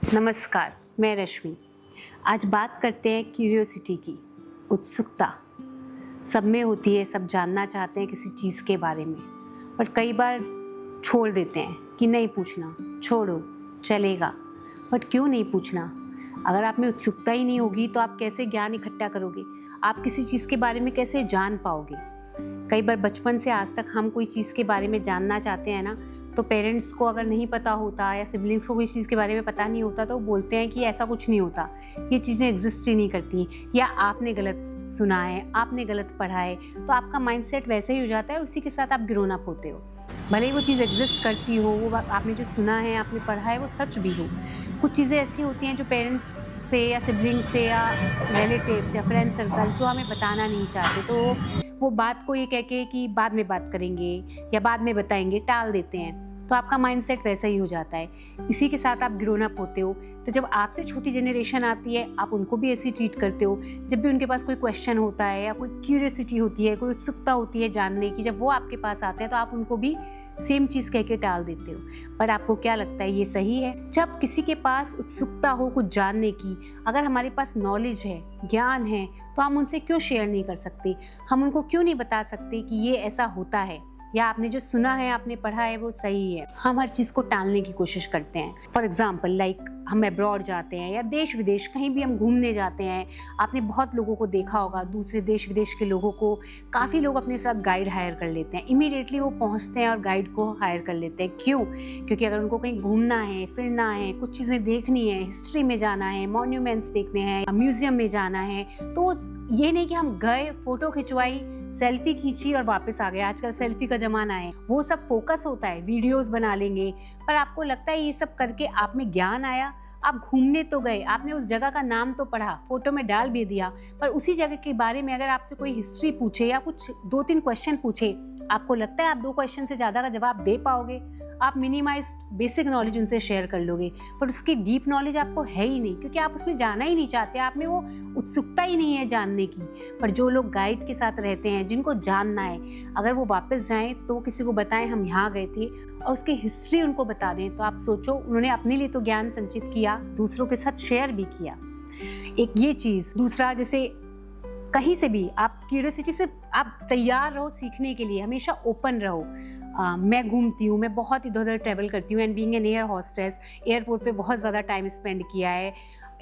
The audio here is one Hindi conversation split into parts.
नमस्कार, मैं रश्मि। आज बात करते हैं क्यूरियोसिटी की, उत्सुकता। सब में होती है, सब जानना चाहते हैं किसी चीज़ के बारे में, पर कई बार छोड़ देते हैं कि नहीं पूछना, छोड़ो, चलेगा। बट क्यों नहीं पूछना? अगर आप में उत्सुकता ही नहीं होगी तो आप कैसे ज्ञान इकट्ठा करोगे? आप किसी चीज़ के बारे में कैसे जान पाओगे? कई बार बचपन से आज तक हम कोई चीज़ के बारे में जानना चाहते हैं ना, तो पेरेंट्स को अगर नहीं पता होता या सिबलिंग्स को कोई चीज़ के बारे में पता नहीं होता तो वो बोलते हैं कि ऐसा कुछ नहीं होता, ये चीज़ें एग्जिस्ट ही नहीं करती, या आपने गलत सुना है, आपने गलत पढ़ा है। तो आपका माइंडसेट वैसे ही हो जाता है और उसी के साथ आप ग्रोन अप होते हो। भले ही वो चीज़ एग्जिस्ट करती हो, वो आपने जो सुना है, आपने पढ़ा है, वो सच भी हो। कुछ चीज़ें ऐसी होती हैं जो पेरेंट्स से या सिबलिंग्स से या रिलेटिव्स या फ्रेंड सर्कल जो हमें बताना नहीं चाहते, तो वो बात को ये कह के कि बाद में बात करेंगे या बाद में बताएंगे, टाल देते हैं। तो आपका माइंडसेट वैसा ही हो जाता है, इसी के साथ आप ग्रोन अप होते हो। तो जब आपसे छोटी जनरेशन आती है, आप उनको भी ऐसे ट्रीट करते हो। जब भी उनके पास कोई क्वेश्चन होता है या कोई क्यूरियोसिटी होती है, कोई उत्सुकता होती है जानने की, जब वो आपके पास आते हैं तो आप उनको भी सेम चीज़ कह के टाल देते हो। पर आपको क्या लगता है, ये सही है? जब किसी के पास उत्सुकता हो कुछ जानने की, अगर हमारे पास नॉलेज है, ज्ञान है, तो हम उनसे क्यों शेयर नहीं कर सकते? हम उनको क्यों नहीं बता सकते कि ये ऐसा होता है, या आपने जो सुना है, आपने पढ़ा है, वो सही है? हम हर चीज़ को टालने की कोशिश करते हैं। फॉर एग्जाम्पल लाइक हम अब्रॉड जाते हैं या देश विदेश कहीं भी हम घूमने जाते हैं। आपने बहुत लोगों को देखा होगा, दूसरे देश विदेश के लोगों को काफ़ी लोग अपने साथ गाइड हायर कर लेते हैं। इमीडिएटली वो पहुंचते हैं और गाइड को हायर कर लेते हैं। क्यों? क्योंकि अगर उनको कहीं घूमना है, फिरना है, कुछ चीज़ें देखनी है, हिस्ट्री में जाना है, मॉन्यूमेंट्स देखने हैं, म्यूजियम में जाना है, तो ये नहीं कि हम गए, फोटो खिंचवाई, सेल्फी खींची और वापस आ गए। आजकल सेल्फी का जमाना है, वो सब फोकस होता है, वीडियोस बना लेंगे। पर आपको लगता है ये सब करके आप में ज्ञान आया? आप घूमने तो गए, आपने उस जगह का नाम तो पढ़ा, फोटो में डाल भी दिया, पर उसी जगह के बारे में अगर आपसे कोई हिस्ट्री पूछे या कुछ 2-3 क्वेश्चन पूछे, आपको लगता है आप 2 क्वेश्चन से ज़्यादा का जवाब दे पाओगे? आप मिनिमाइज्ड बेसिक नॉलेज उनसे शेयर कर लोगे, पर उसकी डीप नॉलेज आपको है ही नहीं, क्योंकि आप उसमें जाना ही नहीं चाहते, आप में वो उत्सुकता ही नहीं है जानने की। पर जो लोग गाइड के साथ रहते हैं, जिनको जानना है, अगर वो वापस जाएं तो किसी को बताएं हम यहाँ गए थे और उसकी हिस्ट्री उनको बता दें, तो आप सोचो, उन्होंने अपने लिए तो ज्ञान संचित किया, दूसरों के साथ शेयर भी किया। एक ये चीज़। दूसरा, जैसे कहीं से भी आप क्यूरियोसिटी से आप तैयार रहो सीखने के लिए, हमेशा ओपन रहो। मैं घूमती हूँ, मैं बहुत इधर उधर ट्रैवल करती हूँ, and being an air hostess, airport पे बहुत ज़्यादा टाइम स्पेंड किया है,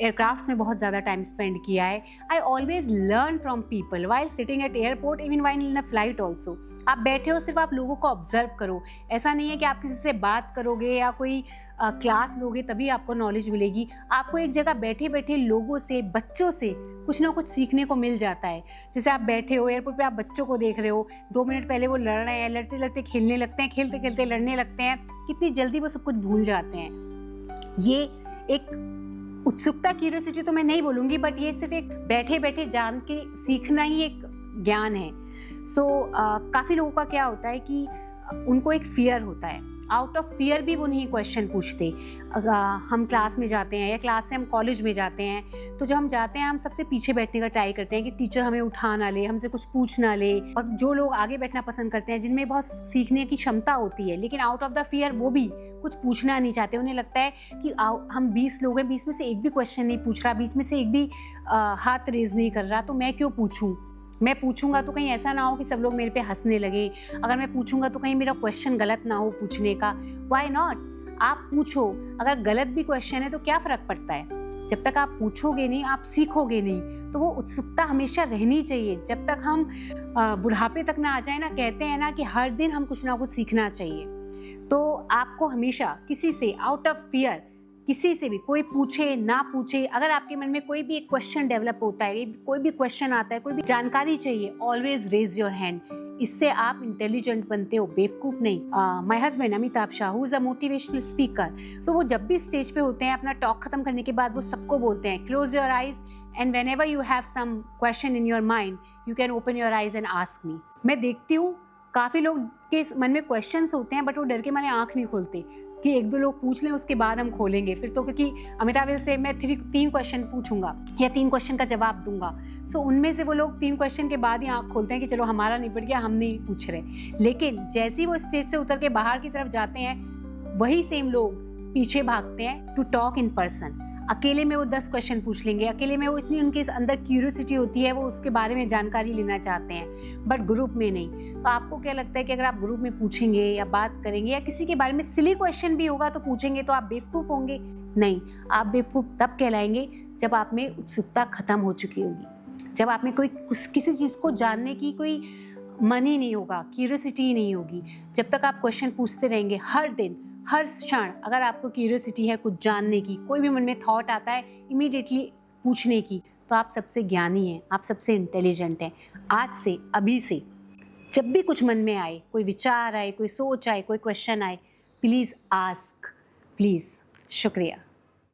एयरक्राफ्ट में बहुत ज़्यादा टाइम स्पेंड किया है। I always learn from people while sitting at airport, even while in a flight also. आप बैठे हो, सिर्फ आप लोगों को ऑब्जर्व करो। ऐसा नहीं है कि आप किसी से बात करोगे या कोई क्लास लोगे तभी आपको नॉलेज मिलेगी। आपको एक जगह बैठे बैठे लोगों से, बच्चों से कुछ ना कुछ सीखने को मिल जाता है। जैसे आप बैठे हो एयरपोर्ट पे, आप बच्चों को देख रहे हो, 2 मिनट पहले वो लड़ रहे हैं, लड़ते लड़ते खेलने लगते हैं, खेलते खेलते लड़ने लगते हैं, कितनी जल्दी वो सब कुछ भूल जाते हैं। ये एक उत्सुकता, क्यूरियोसिटी तो मैं नहीं बोलूँगी, बट ये सिर्फ एक बैठे बैठे जान के सीखना ही एक ज्ञान है। काफ़ी लोगों का क्या होता है कि उनको एक फियर होता है, आउट ऑफ फियर भी वो नहीं क्वेश्चन पूछते। हम क्लास में जाते हैं या क्लास से हम कॉलेज में जाते हैं, तो जब हम जाते हैं हम सबसे पीछे बैठने का ट्राई करते हैं कि टीचर हमें उठा ना ले, हमसे कुछ पूछ ना ले। और जो लोग आगे बैठना पसंद करते हैं, जिनमें बहुत सीखने की क्षमता होती है, लेकिन आउट ऑफ द फियर वो भी कुछ पूछना नहीं चाहते। उन्हें लगता है कि हम 20 लोग हैं, 20 में से एक भी क्वेश्चन नहीं पूछ रहा, 20 में से एक भी हाथ रेज नहीं कर रहा, तो मैं क्यों पूछूं? मैं पूछूंगा तो कहीं ऐसा ना हो कि सब लोग मेरे पे हंसने लगे। अगर मैं पूछूंगा तो कहीं मेरा क्वेश्चन गलत ना हो पूछने का। Why not? आप पूछो। अगर गलत भी क्वेश्चन है तो क्या फ़र्क पड़ता है? जब तक आप पूछोगे नहीं, आप सीखोगे नहीं। तो वो उत्सुकता हमेशा रहनी चाहिए, जब तक हम बुढ़ापे तक ना आ जाए ना। कहते हैं ना कि हर दिन हम कुछ ना कुछ सीखना चाहिए। तो आपको हमेशा किसी से आउट ऑफ फियर, किसी से भी, कोई पूछे ना पूछे, अगर आपके मन में कोई भी एक क्वेश्चन डेवलप होता है, कोई भी क्वेश्चन आता है, कोई भी जानकारी चाहिए, ऑलवेज रेज योर हैंड। इससे आप इंटेलिजेंट बनते हो, बेवकूफ़ नहीं। My husband Amitabh Shah, who is a motivational speaker, so वो जब भी स्टेज पे होते हैं, अपना टॉक खत्म करने के बाद वो सबको बोलते हैं, close your eyes and whenever you have some question in your mind, you can open your eyes and ask me. मैं देखती हूँ काफ़ी लोग के मन में क्वेश्चंस होते हैं, बट वो डर के मारे आँख नहीं खोलते कि 1-2 लोग पूछ लें, उसके बाद हम खोलेंगे। फिर तो क्योंकि अमिताभ से मैं 3 क्वेश्चन पूछूंगा या 3 क्वेश्चन का जवाब दूंगा, सो उनमें से वो लोग 3 क्वेश्चन के बाद ही आँख खोलते हैं कि चलो हमारा निपट गया, हम नहीं पूछ रहे। लेकिन जैसे ही वो स्टेज से उतर के बाहर की तरफ जाते हैं, वही सेम लोग पीछे भागते हैं टू टॉक इन पर्सन। अकेले में वो 10 क्वेश्चन पूछ लेंगे, अकेले में वो इतनी उनके अंदर क्यूरियोसिटी होती है, वो उसके बारे में जानकारी लेना चाहते हैं, बट ग्रुप में नहीं। तो आपको क्या लगता है कि अगर आप ग्रुप में पूछेंगे या बात करेंगे या किसी के बारे में सिली क्वेश्चन भी होगा तो पूछेंगे तो आप बेवकूफ़ होंगे? नहीं, आप बेवकूफ़ तब कहलाएंगे जब आप में उत्सुकता खत्म हो चुकी होगी, जब आप में कोई किसी चीज़ को जानने की कोई मन ही नहीं होगा, क्यूरियोसिटी ही नहीं होगी। जब तक आप क्वेश्चन पूछते रहेंगे हर दिन, हर क्षण, अगर आपको क्यूरियोसिटी है कुछ जानने की, कोई भी मन में थॉट आता है इमीडिएटली पूछने की, तो आप सबसे ज्ञानी हैं, आप सबसे इंटेलिजेंट हैं। आज से, अभी से, जब भी कुछ मन में आए, कोई विचार आए, कोई सोच आए, कोई क्वेश्चन आए, प्लीज़ आस्क, प्लीज़। शुक्रिया।